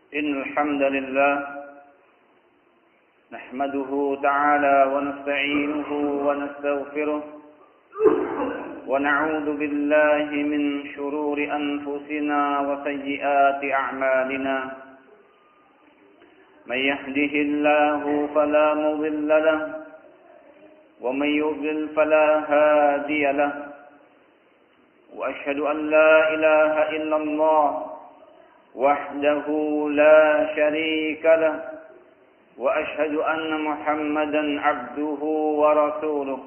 إن الحمد لله نحمده تعالى ونستعينه ونستغفره ونعوذ بالله من شرور أنفسنا وسيئات أعمالنا من يهده الله فلا مضل له ومن يضلل فلا هادي له وأشهد أن لا إله إلا الله وحده لا شريك له وأشهد أن محمدا عبده ورسوله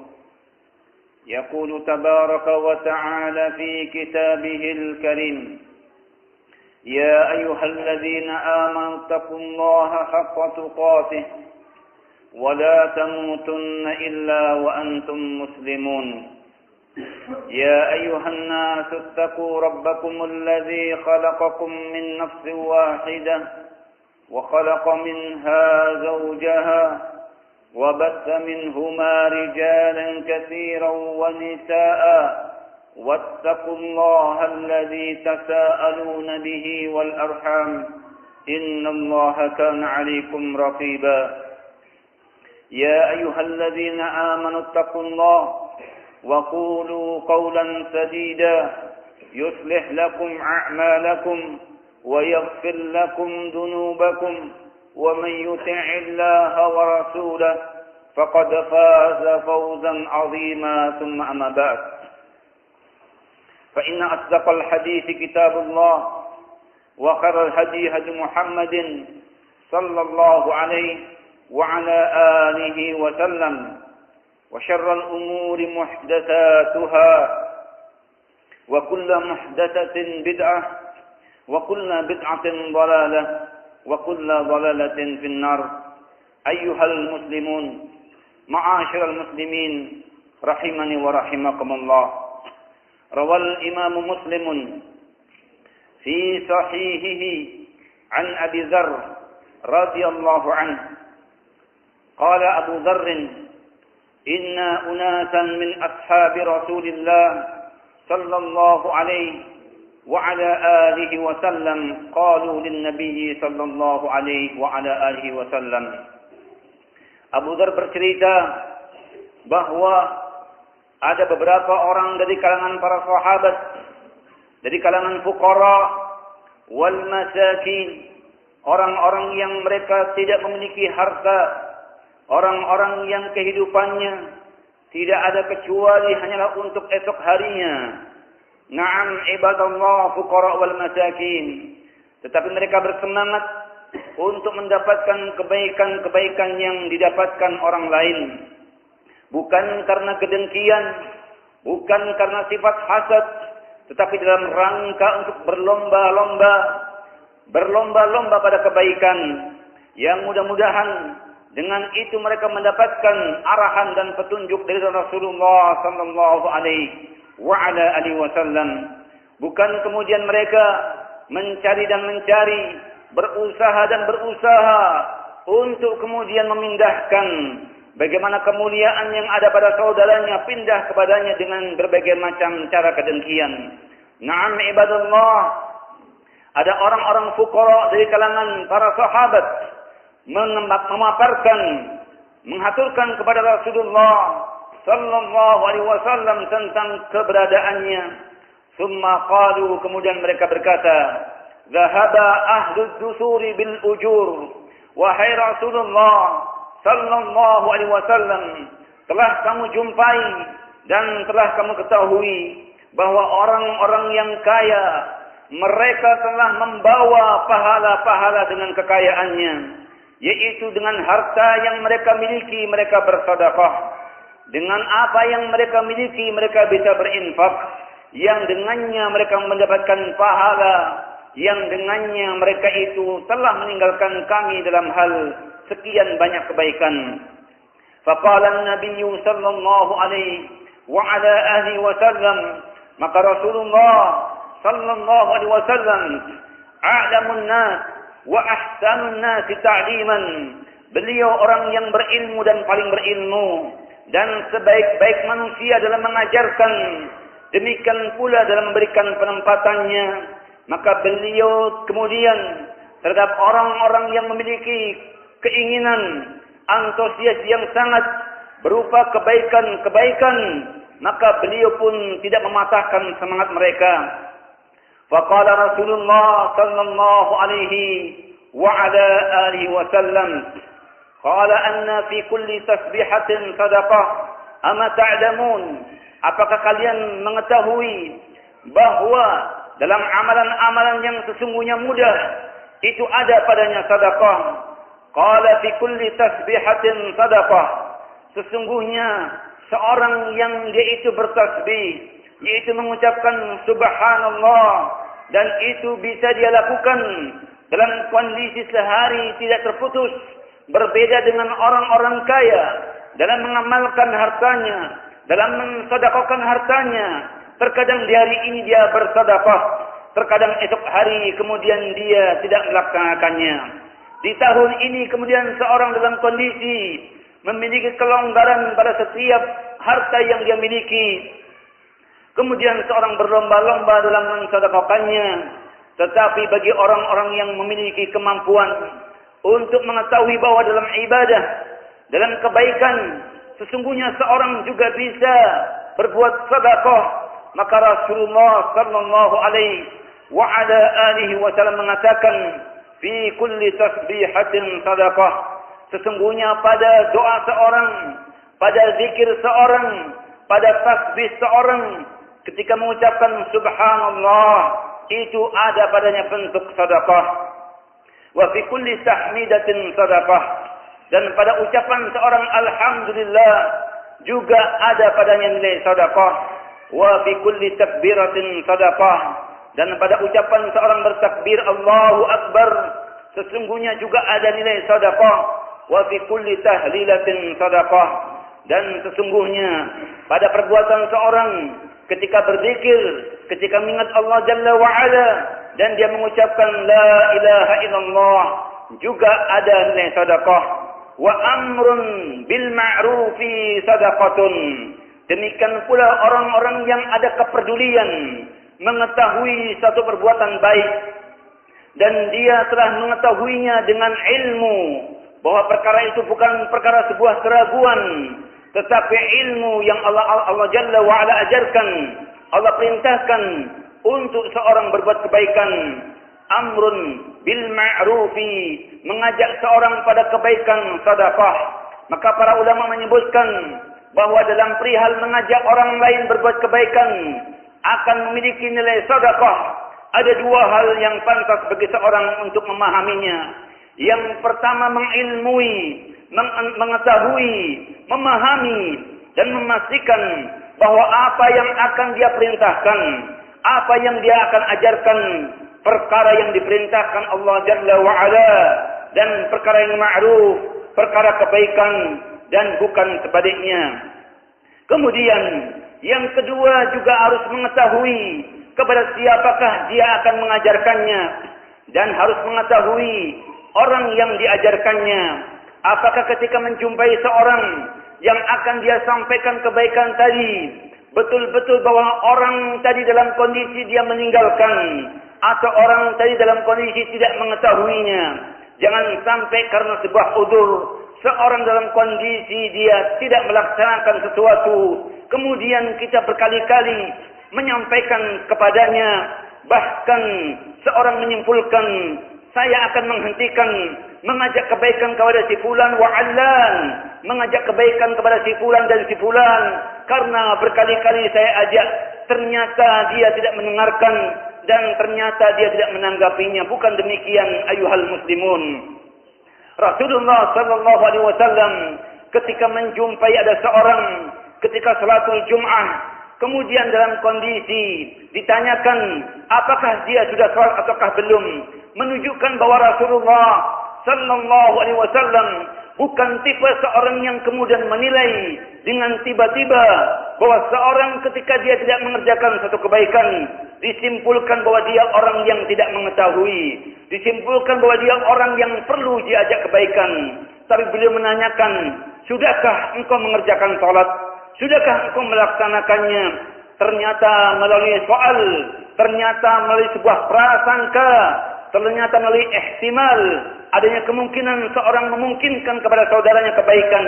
يقول تبارك وتعالى في كتابه الكريم يا أيها الذين آمنوا اتقوا الله حق تقاته ولا تموتن إلا وأنتم مسلمون يا أيها الناس اتقوا ربكم الذي خلقكم من نفس واحدة وخلق منها زوجها وبث منهما رجالا كثيرا ونساء واتقوا الله الذي تساءلون به والأرحام إن الله كان عليكم رقيبا يا أيها الذين آمنوا اتقوا الله وقولوا قولا سديدا يصلح لكم أعمالكم ويغفر لكم ذنوبكم ومن يطع الله ورسوله فقد فاز فوزا عظيما ثم أما بعد فإن أصدق الحديث كتاب الله وخير الهدي هدي محمد صلى الله عليه وعلى آله وسلم وشر الأمور محدثاتها وكل محدثة بدعة وكل بدعة ضلالة وكل ضلالة في النار أيها المسلمون معاشر المسلمين رحمني ورحمكم الله روى الإمام مسلم في صحيحه عن أبي ذر رضي الله عنه قال أبو ذر إن أناسا من أصحاب رسول الله صلى الله عليه وعلى آله وسلم قالوا للنبي صلى الله عليه وعلى آله وسلم. Abu Dzar bercerita bahwa ada beberapa orang dari kalangan para sahabat, dari kalangan fuqara wal masakin, orang-orang yang mereka tidak memiliki harta, orang-orang yang kehidupannya tidak ada kecuali hanyalah untuk esok harinya. Na'am ibadallah fuqara wal masakin. Tetapi mereka bersemangat untuk mendapatkan kebaikan-kebaikan yang didapatkan orang lain. Bukan karena kedengkian, bukan karena sifat hasad, tetapi dalam rangka untuk berlomba-lomba pada kebaikan yang mudah-mudahan dengan itu mereka mendapatkan arahan dan petunjuk dari Rasulullah sallallahu alaihi wa ala alihi wasallam. Bukan kemudian mereka mencari, berusaha untuk kemudian memindahkan bagaimana kemuliaan yang ada pada saudaranya pindah kepadanya dengan berbagai macam cara kedengkian. Na'am ibadallah, ada orang-orang fuqara dari kalangan para sahabat menghaturkan kepada Rasulullah sallallahu alaihi wasallam tentang keberadaannya. Summa qalu, kemudian mereka berkata, "Zahaba ahlud dusuri bil ujur." Wahai Rasulullah sallallahu alaihi wasallam, telah kamu jumpai dan telah kamu ketahui bahwa orang-orang yang kaya mereka telah membawa pahala-pahala dengan kekayaannya, yaitu dengan harta yang mereka miliki mereka bersedekah. Dengan apa yang mereka miliki mereka bisa berinfak, yang dengannya mereka mendapatkan pahala, yang dengannya mereka itu telah meninggalkan kami dalam hal sekian banyak kebaikan. Faqala an-nabiy sallallahu alaihi wa ala alihi wasallam, maka Rasulullah sallallahu alaihi wasallam a'lamun nas wa ahsanun nas ta'liman. Beliau orang yang berilmu dan paling berilmu, dan sebaik-baik manusia dalam mengajarkan, demikian pula dalam memberikan penempatannya. Maka beliau kemudian terhadap orang-orang yang memiliki keinginan antusias yang sangat berupa kebaikan-kebaikan, maka beliau pun tidak mematahkan semangat mereka. Faqala Rasulullah sallallahu alaihi wa ala alihi wasallam, qala anna fi kulli tasbihatin sadaqah, ama ta'lamun, apakah kalian mengetahui bahwa dalam amalan-amalan yang sesungguhnya mudah itu ada padanya sedekah. Qala fi kulli tasbihatin sadaqah, sesungguhnya seorang yang dia itu bertasbih, yaitu mengucapkan subhanallah, dan itu bisa dia lakukan dalam kondisi sehari tidak terputus, berbeda dengan orang-orang kaya dalam mengamalkan hartanya, dalam mensedekahkan hartanya. Terkadang di hari ini dia bersedekah, terkadang esok hari kemudian dia tidak melaksanakannya. Di tahun ini kemudian seorang dalam kondisi memiliki kelonggaran pada setiap harta yang dia miliki, kemudian seorang berlomba-lomba dalam mensedekahkannya. Tetapi bagi orang-orang yang memiliki kemampuan untuk mengetahui bahwa dalam ibadah, dalam kebaikan, sesungguhnya seorang juga bisa berbuat sedekah, maka Rasulullah sallallahu alaihi wa ala alihi wasallam mengatakan, fi kulli tasbihatin sadaqah, sesungguhnya pada doa seorang, pada zikir seorang, pada tasbih seorang, ketika mengucapkan subhanallah, itu ada padanya bentuk sedekah. Wa fi kulli tahmidatin sadaqah, dan pada ucapan seorang alhamdulillah juga ada padanya nilai sedekah. Wa fi kulli takbiratin sadaqah, dan pada ucapan seorang bertakbir Allahu Akbar, sesungguhnya juga ada nilai sedekah. Wa fi kulli tahlilatin sadaqah, dan sesungguhnya pada perbuatan seorang ketika berzikir, ketika mengingat Allah Jalla wa Ala, dan dia mengucapkan la ilaha illallah, juga ada nilai sedekah. Wa amrun bil ma'rufi sadaqatun, demikian pula orang-orang yang ada kepedulian mengetahui satu perbuatan baik dan dia telah mengetahuinya dengan ilmu bahwa perkara itu bukan perkara sebuah keraguan, tetapi ilmu yang Allah Jalla wa Ala ajarkan, Allah perintahkan untuk seorang berbuat kebaikan. Amrun bil ma'rufi, mengajak seorang pada kebaikan, sedekah. Maka para ulama menyebutkan bahwa dalam perihal mengajak orang lain berbuat kebaikan akan memiliki nilai sedekah. Ada dua hal yang pantas bagi seorang untuk memahaminya. Yang pertama, mengilmui, mengetahui, memahami, dan memastikan bahwa apa yang akan dia perintahkan, apa yang dia akan ajarkan, perkara yang diperintahkan Allah Jalla wa Ala, dan perkara yang ma'ruf, perkara kebaikan, dan bukan sebaliknya. Kemudian yang kedua juga harus mengetahui kepada siapakah dia akan mengajarkannya, dan harus mengetahui orang yang diajarkannya. Apakah ketika menjumpai seorang yang akan dia sampaikan kebaikan tadi, betul-betul bahwa orang tadi dalam kondisi dia meninggalkan, atau orang tadi dalam kondisi tidak mengetahuinya. Jangan sampai karena sebuah udzur, seorang dalam kondisi dia tidak melaksanakan sesuatu, kemudian kita berkali-kali menyampaikan kepadanya, bahkan seorang menyimpulkan, saya akan menghentikan mengajak kebaikan kepada si fulan wa allan, mengajak kebaikan kepada si fulan dan si fulan, karena berkali-kali saya ajak, ternyata dia tidak mendengarkan, dan ternyata dia tidak menanggapinya. Bukan demikian ayuhal muslimun. Rasulullah sallallahu alaihi wasallam ketika menjumpai ada seorang ketika salatul Jum'ah, kemudian dalam kondisi ditanyakan apakah dia sudah salat ataukah belum, menunjukkan bahwa Rasulullah sallallahu alaihi wasallam bukan tipe seorang yang kemudian menilai dengan tiba-tiba bahwa seorang ketika dia tidak mengerjakan satu kebaikan disimpulkan bahwa dia orang yang tidak mengetahui, disimpulkan bahwa dia orang yang perlu diajak kebaikan. Tapi beliau menanyakan, sudahkah engkau mengerjakan salat? Sudahkah engkau melaksanakannya? Ternyata melalui soal, ternyata melalui sebuah prasangka, ternyata melalui ihtimal, adanya kemungkinan seorang memungkinkan kepada saudaranya kebaikan,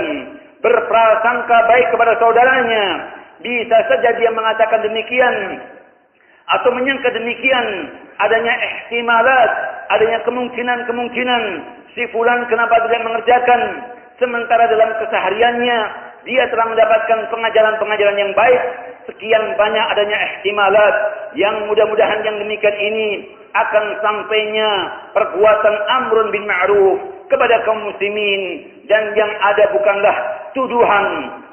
berprasangka baik kepada saudaranya. Bisa saja dia mengatakan demikian atau menyangka demikian, adanya ihtimalat, adanya kemungkinan-kemungkinan si fulan kenapa tidak mengerjakan, sementara dalam kesehariannya dia telah mendapatkan pengajaran-pengajaran yang baik. Sekian banyak adanya ihtimalat yang mudah-mudahan yang demikian ini akan sampainya perbuatan amrun bil ma'ruf kepada kaum muslimin, dan yang ada bukanlah tuduhan,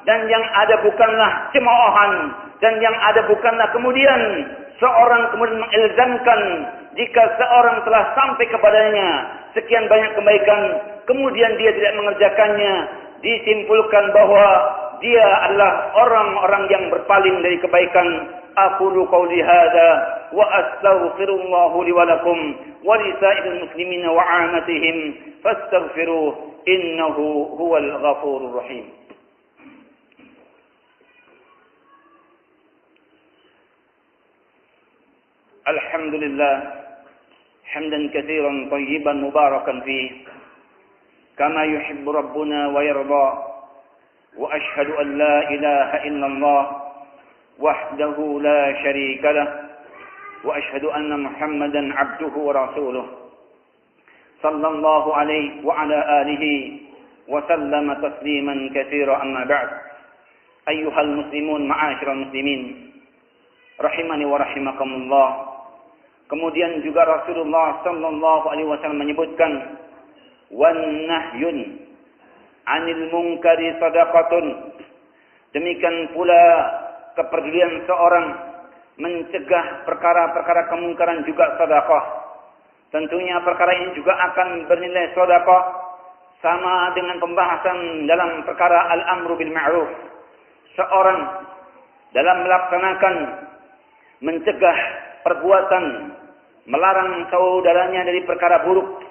dan yang ada bukanlah cemoohan, dan yang ada bukanlah kemudian seorang kemudian mengilzamkan jika seorang telah sampai kepadanya sekian banyak kebaikan kemudian dia tidak mengerjakannya, disimpulkan bahwa dia adalah orang-orang yang berpaling dari kebaikan. Aqulu qawli hadza wa astaghfirullah li wa lakum wa li sa'iril muslimina wa 'amatihim fastaghfiruh innahu huwal ghafurur rahim. Alhamdulillah hamdan katsiran tayyiban mubarakan fihi kama yuhibbu rabbuna wa yarda, wa ashhadu an la ilaha illallah wahdahu la syarika lah, wa ashhadu anna Muhammadan abduhu wa rasuluh sallallahu alaihi wa ala alihi wa sallama tasliman katsira, amma ba'd. Ayyuhal muslimun ma'asyiral muslimin rahimani wa rahimakumullah. Kemudian juga Rasulullah sallallahu alaihi wasallam menyebutkan wan nahyun 'anil munkari sadaqatun. Demikian pula kepedulian seorang mencegah perkara-perkara kemungkaran juga sedekah. Tentunya perkara ini juga akan bernilai sedekah, sama dengan pembahasan dalam perkara al-amru bil ma'ruf. Seorang dalam melaksanakan mencegah perbuatan melarang saudaranya dari perkara buruk,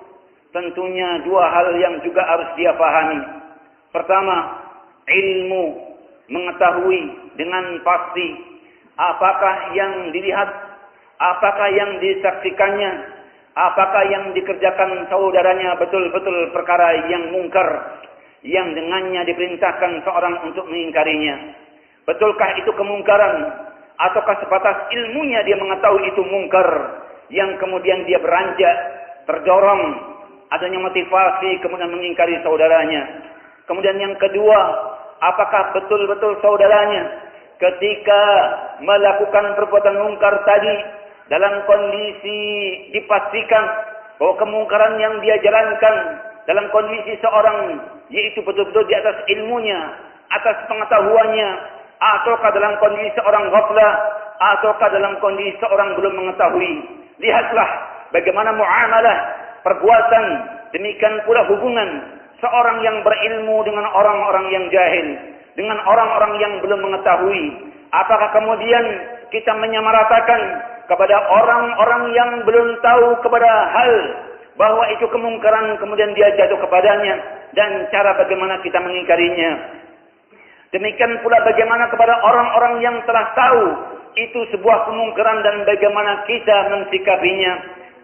tentunya dua hal yang juga harus dia pahami. Pertama, ilmu, mengetahui dengan pasti apakah yang dilihat, apakah yang disaksikannya, apakah yang dikerjakan saudaranya betul-betul perkara yang mungkar, yang dengannya diperintahkan seorang untuk mengingkarinya. Betulkah itu kemungkaran, ataukah sebatas ilmunya dia mengetahui itu mungkar, yang kemudian dia beranjak, terdorong, adanya motivasi kemudian mengingkari saudaranya. Kemudian yang kedua, apakah betul-betul saudaranya ketika melakukan perbuatan mungkar tadi dalam kondisi dipastikan bahwa kemungkaran yang dia jalankan dalam kondisi seorang yaitu betul-betul di atas ilmunya, atas pengetahuannya, ataukah dalam kondisi seorang ghaflah, ataukah dalam kondisi seorang belum mengetahui. Lihatlah bagaimana muamalah perbuatan, demikian pula hubungan seorang yang berilmu dengan orang-orang yang jahil, dengan orang-orang yang belum mengetahui. Apakah kemudian kita menyamaratakan kepada orang-orang yang belum tahu kepada hal bahwa itu kemungkaran, kemudian dia jatuh kepadanya, dan cara bagaimana kita mengingkarinya. Demikian pula bagaimana kepada orang-orang yang telah tahu itu sebuah kemungkaran dan bagaimana kita mensikapinya.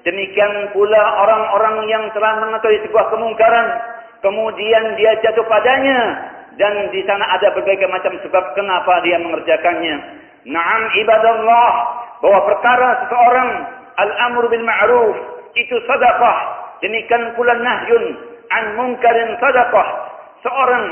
Demikian pula orang-orang yang telah mengetahui sebuah kemungkaran, kemudian dia jatuh padanya, dan di sana ada berbagai macam sebab kenapa dia mengerjakannya. Na'am ibadallah, bahwa perkara seseorang al-amru bil ma'ruf itu sedekah, demikian pula nahyun an munkarin sedekah. Seorang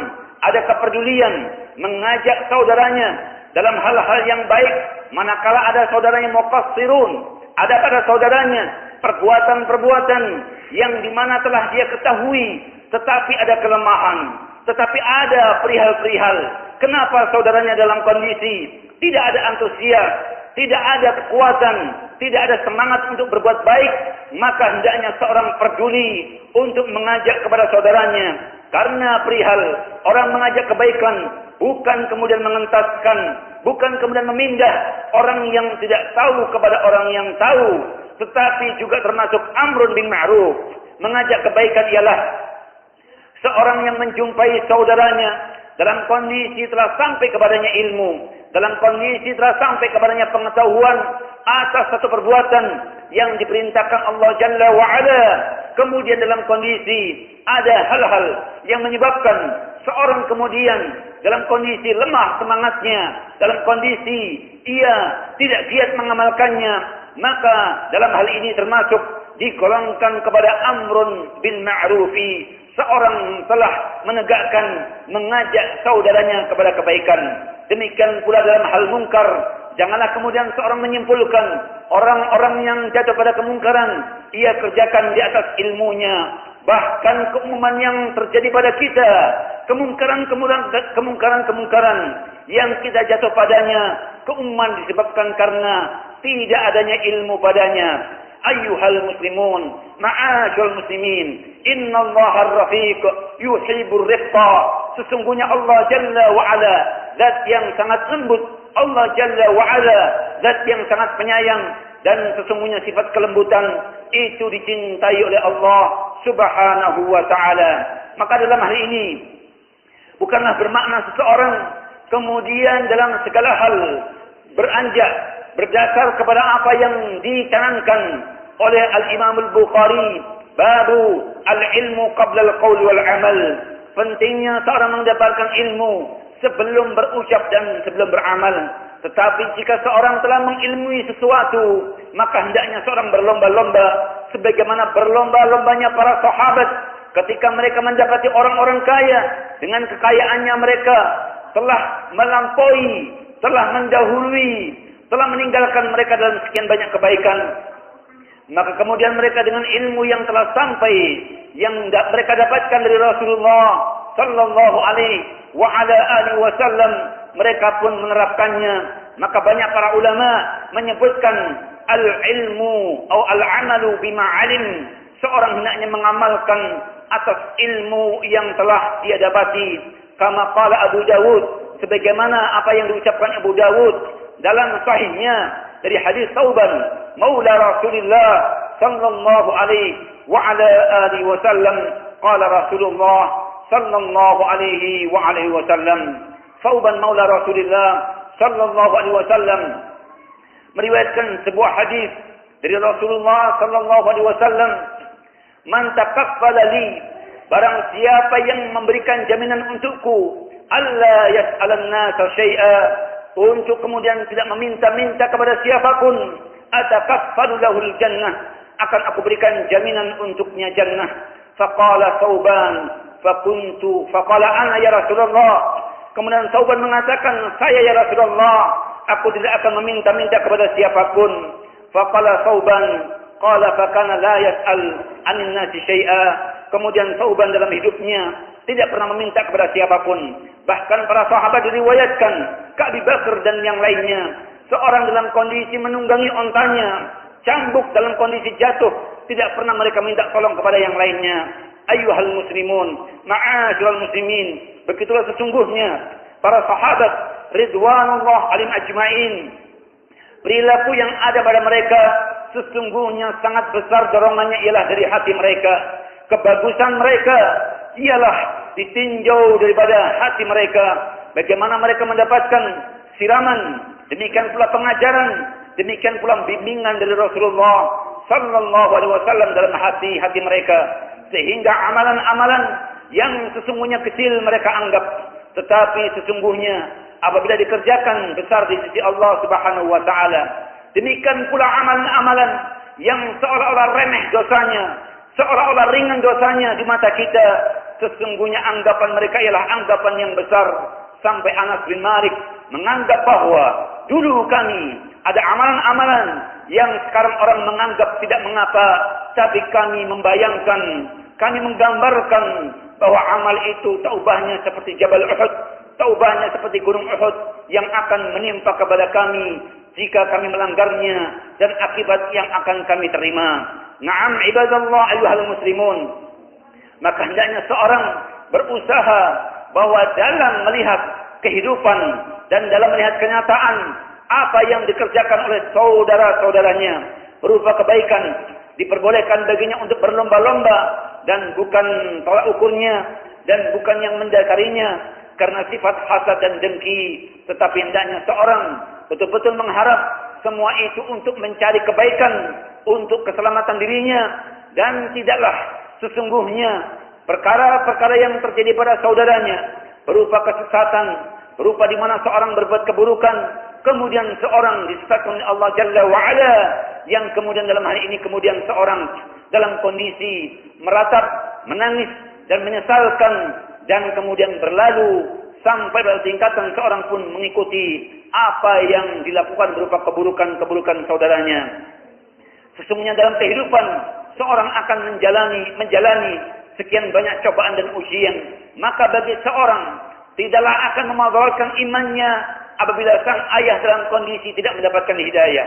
ada kepedulian mengajak saudaranya dalam hal-hal yang baik, manakala ada saudaranya muqassirun, ada pada saudaranya perbuatan-perbuatan yang dimana telah dia ketahui, tetapi ada kelemahan, tetapi ada perihal-perihal. Kenapa saudaranya dalam kondisi tidak ada antusias, tidak ada kekuatan, tidak ada semangat untuk berbuat baik, maka hendaknya seorang peduli untuk mengajak kepada saudaranya. Karena perihal orang mengajak kebaikan bukan kemudian mengentaskan, bukan kemudian memindah orang yang tidak tahu kepada orang yang tahu, tetapi juga termasuk amrun bil ma'ruf. Mengajak kebaikan ialah seorang yang menjumpai saudaranya dalam kondisi telah sampai kepadanya ilmu, dalam kondisi telah sampai kepadanya pengetahuan atas satu perbuatan, yang diperintahkan Allah Jalla wa'ala. Kemudian dalam kondisi ada hal-hal yang menyebabkan seorang kemudian dalam kondisi lemah semangatnya, dalam kondisi ia tidak giat mengamalkannya, maka dalam hal ini termasuk digolongkan kepada amrun bil ma'rufi. Seorang telah menegakkan, mengajak saudaranya kepada kebaikan. Demikian pula dalam hal mungkar. Janganlah kemudian seorang menyimpulkan orang-orang yang jatuh pada kemungkaran, ia kerjakan di atas ilmunya. Bahkan keumuman yang terjadi pada kita, kemungkaran yang kita jatuh padanya, keumuman disebabkan karena tidak adanya ilmu padanya. Ayyuhal muslimun, ma'asyul muslimin, innallaha ar-rafiq yuhibbur rifqa. Sesungguhnya Allah Jalla wa'ala, zat yang sangat lembut. Allah Jalla wa'ala, zat yang sangat penyayang. Dan sesungguhnya sifat kelembutan itu dicintai oleh Allah Subhanahu wa ta'ala. Maka dalam hal ini bukanlah bermakna seseorang kemudian dalam segala hal beranjak berdasar kepada apa yang dicanangkan oleh Al-Imam Al-Bukhari, babu al-ilmu qabla al-qaul wal amal. Pentingnya seorang mendapatkan ilmu sebelum berucap dan sebelum beramal. Tetapi jika seorang telah mengilmui sesuatu, maka hendaknya seorang berlomba-lomba sebagaimana berlomba-lombanya para sahabat ketika mereka mendapati orang-orang kaya dengan kekayaannya mereka telah melampaui, telah mendahului, telah meninggalkan mereka dalam sekian banyak kebaikan. Maka kemudian mereka dengan ilmu yang telah sampai, yang mereka dapatkan dari Rasulullah sallallahu alaihi wa ala alihi wasallam, mereka pun menerapkannya. Maka banyak para ulama menyebutkan al-ilmu atau al-amalu bima alim. Seorang hendaknya mengamalkan atas ilmu yang telah dia dapati. Kama qala Abu Dawud, sebagaimana apa yang diucapkan Abu Dawud dalam sahihnya dari hadis Thauban maula Rasulullah sallallahu alaihi wa ala alihi wasallam, qala Rasulullah sallallahu alaihi wa alihi wasallam. Thauban maula Rasulullah sallallahu alaihi wasallam meriwayatkan sebuah hadis dari Rasulullah sallallahu alaihi wasallam, man takaffala li, barang siapa yang memberikan jaminan untukku, alla yas'alan nasa syai'a, untuk kemudian tidak meminta-minta kepada siapapun, atakaffalu lahul jannah, akan aku berikan jaminan untuknya jannah. Faqala Thauban faqala ana ya Rasulullah. Kemudian Thauban mengatakan, saya ya Rasulullah, aku tidak akan meminta-minta kepada siapapun. Faqala Thauban qala fakana la yas'al 'anil nasi syai'a. Kemudian Thauban dalam hidupnya tidak pernah meminta kepada siapapun. Bahkan para sahabat diriwayatkan, Ka'ab Bakar dan yang lainnya, seorang dalam kondisi menunggangi ontanya, cambuk dalam kondisi jatuh, tidak pernah mereka minta tolong kepada yang lainnya. Ayyuhal muslimun, ma'asyiral muslimin, begitulah sesungguhnya para sahabat ridwanullah alim ajma'in, perilaku yang ada pada mereka sesungguhnya sangat besar dorongannya ialah dari hati mereka. Kebagusan mereka ialah ditinjau daripada hati mereka. Bagaimana mereka mendapatkan siraman, demikian pula pengajaran, demikian pula bimbingan dari Rasulullah sallallahu alaihi wasallam dalam hati-hati mereka, sehingga amalan-amalan yang sesungguhnya kecil mereka anggap, tetapi sesungguhnya apabila dikerjakan besar di sisi Allah Subhanahu wa taala. Demikian pula amalan-amalan yang seolah-olah remeh dosanya, seolah-olah ringan dosanya di mata kita, sesungguhnya anggapan mereka ialah anggapan yang besar. Sampai Anas bin Malik menganggap bahwa dulu kami ada amalan-amalan yang sekarang orang menganggap tidak mengapa, tapi kami membayangkan, kami menggambarkan bahwa amal itu taubahnya seperti Jabal Uhud, taubahnya seperti Gunung Uhud yang akan menimpa kepada kami jika kami melanggarnya, dan akibat yang akan kami terima. Na'am ibadallah ayyuhal muslimun. Maka hendaknya seorang berusaha bahwa dalam melihat kehidupan dan dalam melihat kenyataan apa yang dikerjakan oleh saudara-saudaranya berupa kebaikan, diperbolehkan baginya untuk berlomba-lomba, dan bukan tolak ukurnya dan bukan yang mendasarinya karena sifat hasad dan dengki, tetapi hendaknya seorang betul-betul mengharap semua itu untuk mencari kebaikan, untuk keselamatan dirinya, dan tidaklah sesungguhnya perkara-perkara yang terjadi pada saudaranya berupa kesesatan, berupa di mana seorang berbuat keburukan, kemudian seorang disesatkan oleh Allah Jalla wa'ala, yang kemudian dalam hari ini kemudian seorang dalam kondisi meratap, menangis dan menyesalkan, dan kemudian berlalu sampai pada tingkatan seorang pun mengikuti apa yang dilakukan berupa keburukan-keburukan saudaranya. Sesungguhnya dalam kehidupan seorang akan menjalani sekian banyak cobaan dan ujian, maka bagi seorang tidaklah akan memudaratkan imannya apabila sang ayah dalam kondisi tidak mendapatkan hidayah.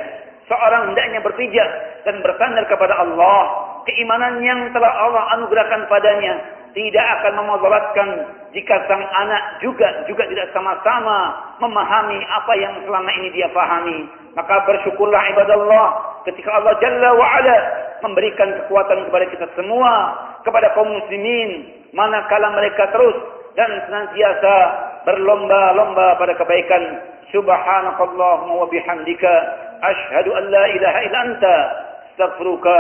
Seorang hendaknya berpijak dan bersandar kepada Allah. Keimanan yang telah Allah anugerahkan padanya tidak akan memudaratkan jika sang anak juga tidak sama-sama memahami apa yang selama ini dia pahami. Maka bersyukurlah ibadallah ketika Allah Jalla wa'ala memberikan kekuatan kepada kita semua, kepada kaum muslimin, manakala mereka terus dan senantiasa berlomba-lomba pada kebaikan. Subhanakallahumma wa bihamdika asyhadu an la ilaha illa anta astaghfiruka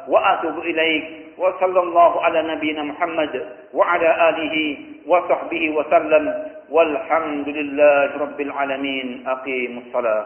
wa atubu ilaik. Wa sallallahu ala nabiyyina Muhammad wa ala alihi wa sahbihi wa sallam. Walhamdulillahi rabbil alamin. Aqimus salat.